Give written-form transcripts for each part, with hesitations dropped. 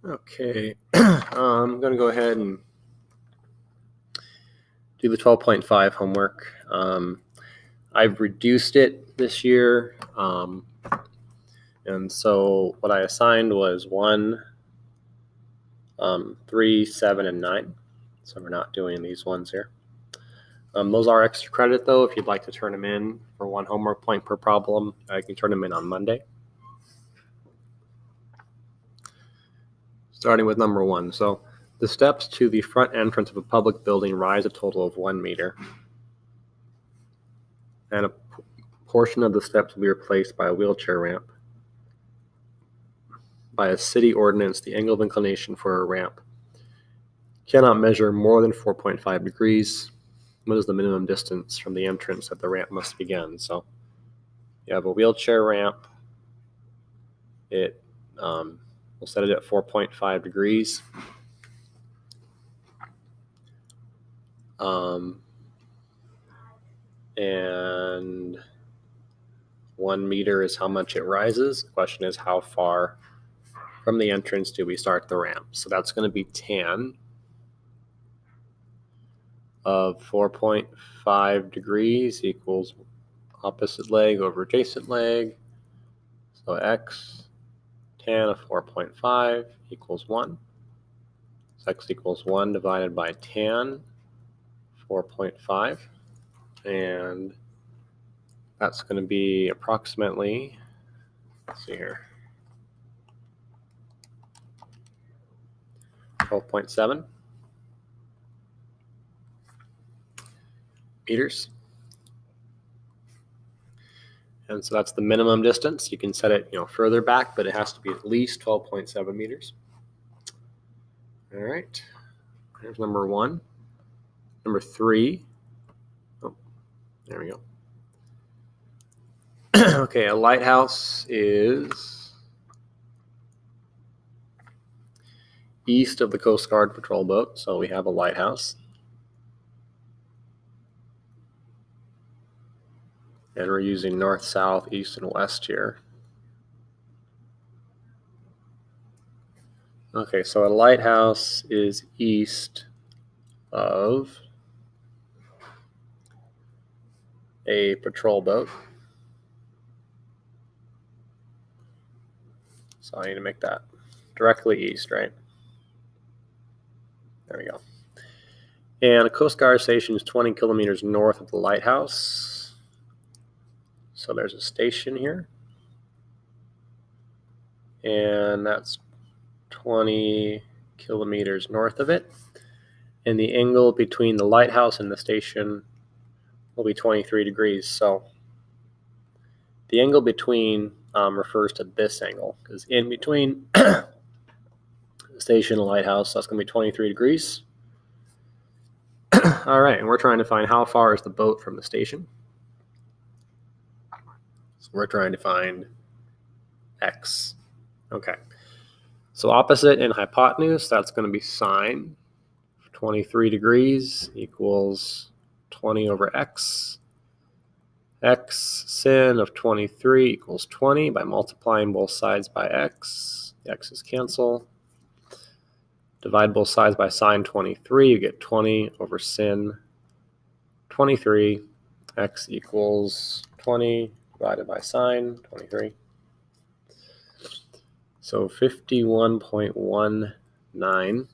Okay, I'm going to go ahead and do the 12.5 homework. I've reduced it this year, and so what I assigned was 1, 3, 7, and 9. So we're not doing these ones here. Those are extra credit, though. If you'd like to turn them in for 1 homework point per problem, I can turn them in on Monday. Starting with number 1. So the steps to the front entrance of a public building rise a total of 1 meter. And a portion of the steps will be replaced by a wheelchair ramp. By a city ordinance, the angle of inclination for a ramp cannot measure more than 4.5 degrees. What is the minimum distance from the entrance that the ramp must begin? So you have a wheelchair ramp. We'll set it at 4.5 degrees. And 1 meter is how much it rises. The question is, how far from the entrance do we start the ramp? So that's going to be tan of 4.5 degrees equals opposite leg over adjacent leg. So x tan of 4.5 equals 1. So x equals 1 divided by tan 4.5. And that's going to be approximately, let's see here, 12.7 meters. And so that's the minimum distance. You can set it, further back, but it has to be at least 12.7 meters. All right. There's number 1. Number 3. Oh, there we go. Okay, a lighthouse is east of the Coast Guard patrol boat. So we have a lighthouse. And we're using north, south, east, and west here. Okay, so a lighthouse is east of a patrol boat. So I need to make that directly east, right? There we go. And a Coast Guard station is 20 kilometers north of the lighthouse. So there's a station here. And that's 20 kilometers north of it. And the angle between the lighthouse and the station will be 23 degrees. So the angle between refers to this angle, because in between the station and the lighthouse, that's going to be 23 degrees. All right, and we're trying to find how far is the boat from the station. So we're trying to find x. Okay. So opposite and hypotenuse, that's going to be sine. 23 degrees equals 20 over x. X sin of 23 equals 20 by multiplying both sides by x. The x's cancel. Divide both sides by sine 23. You get 20 over sin 23. X equals 20 divided by sine 23. So 51.19.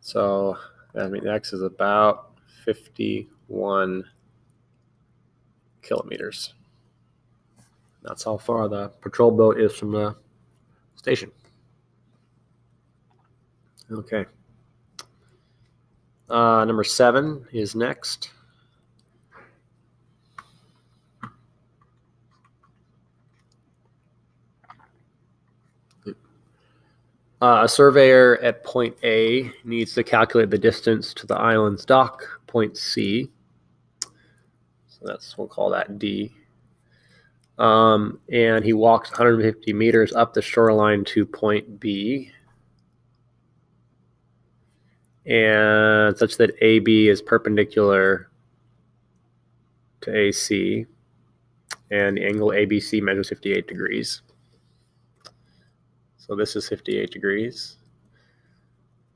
So that means x is about 51 kilometers. That's how far the patrol boat is from the station. Okay. Number 7 is next. A surveyor at point A needs to calculate the distance to the island's dock, point C. So we'll call that D. And he walks 150 meters up the shoreline to point B. And such that AB is perpendicular to AC. And the angle ABC measures 58 degrees. So this is 58 degrees.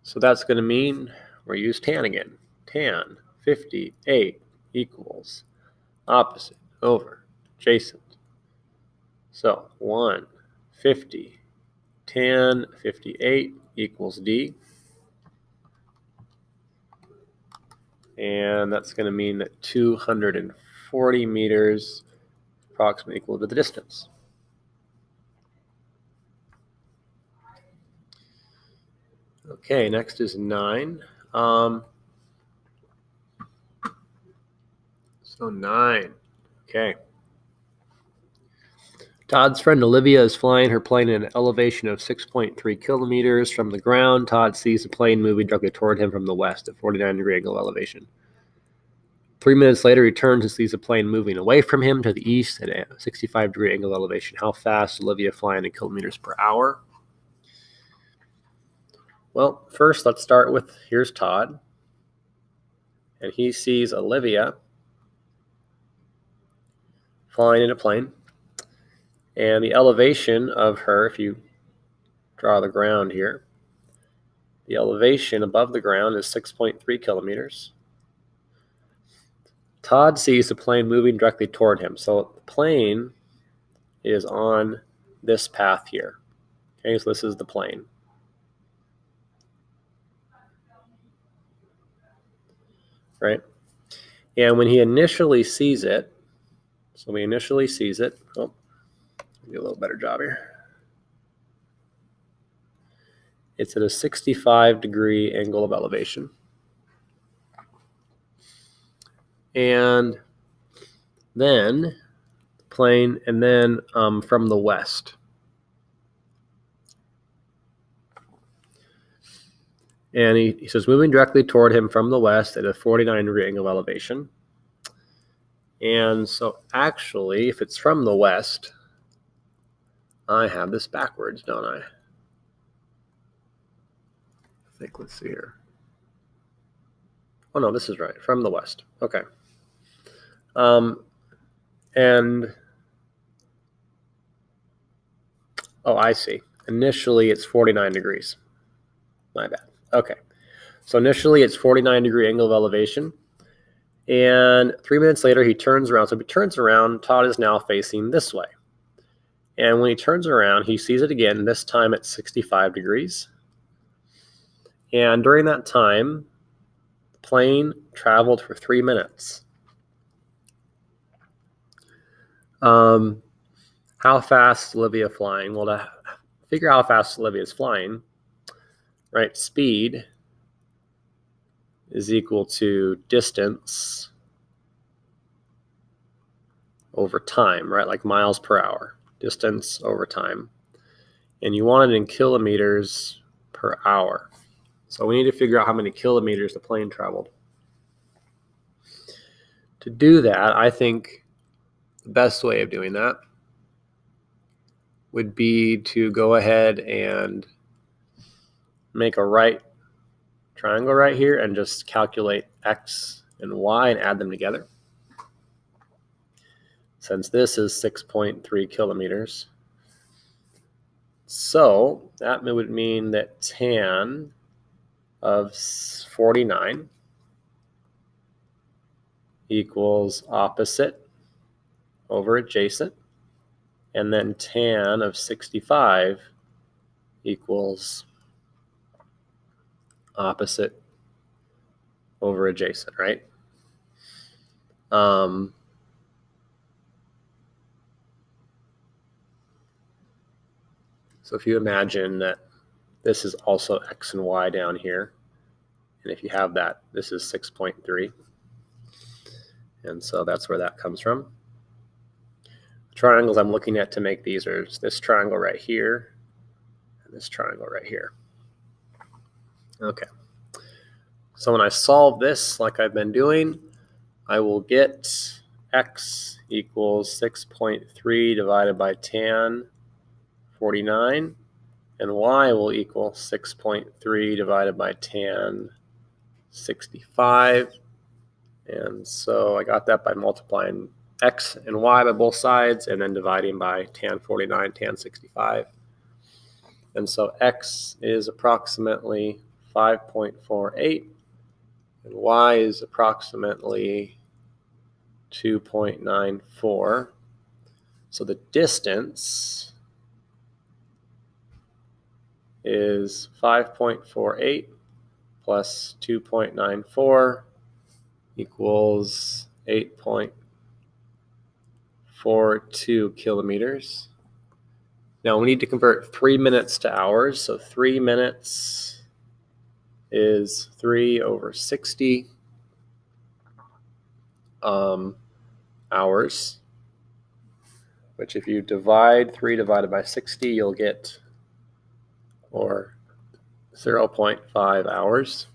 So that's going to mean we'll use tan again. Tan 58 equals opposite over adjacent. So 150 tan 58 equals D. And that's going to mean that 240 meters approximately equal to the distance. Okay, next is 9. So 9. Okay. Todd's friend Olivia is flying her plane at an elevation of 6.3 kilometers from the ground. Todd sees the plane moving directly toward him from the west at 49-degree angle elevation. 3 minutes later, he turns and sees the plane moving away from him to the east at a 65-degree angle elevation. How fast is Olivia flying in kilometers per hour? Well, first let's start with, here's Todd. And he sees Olivia flying in a plane. And the elevation of her, if you draw the ground here, the elevation above the ground is 6.3 kilometers. Todd sees the plane moving directly toward him. So the plane is on this path here. Okay, so this is the plane. Right? And when he initially sees it, oh, do a little better job here. It's at a 65-degree angle of elevation. And then plane, and then from the west. And he says moving directly toward him from the west at a 49-degree angle of elevation. And so actually, if it's from the west, I have this backwards, don't I? I think, let's see here. Oh no, this is right, from the west. Okay. And, oh, I see. Initially, it's 49 degrees. My bad. Okay. So initially, it's 49-degree angle of elevation. And 3 minutes later, he turns around. So if he turns around, Todd is now facing this way. And when he turns around, he sees it again, this time at 65 degrees. And during that time, the plane traveled for 3 minutes. How fast is Olivia flying? Well, to figure out how fast Olivia is flying, right, speed is equal to distance over time, right, like miles per hour, distance over time. And you want it in kilometers per hour. So we need to figure out how many kilometers the plane traveled. To do that, I think the best way of doing that would be to go ahead and make a right triangle right here and just calculate x and y and add them together. Since this is 6.3 kilometers. So that would mean that tan of 49 equals opposite over adjacent. And then tan of 65 equals opposite over adjacent, right? So if you imagine that this is also x and y down here, and if you have that, this is 6.3. And so that's where that comes from. The triangles I'm looking at to make these are this triangle right here and this triangle right here. Okay. So when I solve this like I've been doing, I will get x equals 6.3 divided by tan 49, and y will equal 6.3 divided by tan 65. And so I got that by multiplying x and y by both sides and then dividing by tan 49, tan 65. And so x is approximately 5.48, and y is approximately 2.94. So the distance is 5.48 plus 2.94 equals 8.42 kilometers. Now we need to convert 3 minutes to hours. So 3 minutes is 3 over 60 hours, which if you divide 3 divided by 60, you'll get, or 0.5 hours.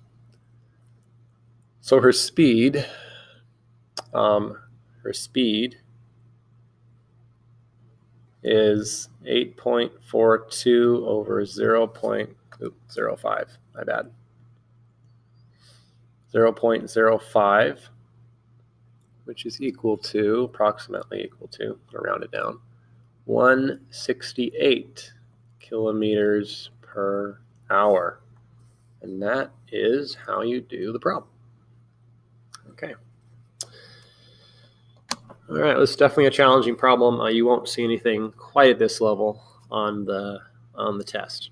So her speed is 8.42 over 0.05, my bad. 0.05, which is approximately equal to, I'll round it down, 168 kilometers per hour. And that is how you do the problem. Okay. All right, this is definitely a challenging problem. You won't see anything quite at this level on the test,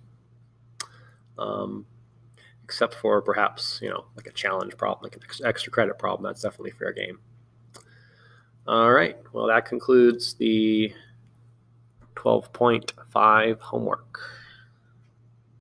except for perhaps like a challenge problem, like an extra credit problem. That's definitely fair game. All right, well that concludes the 12.5 homework.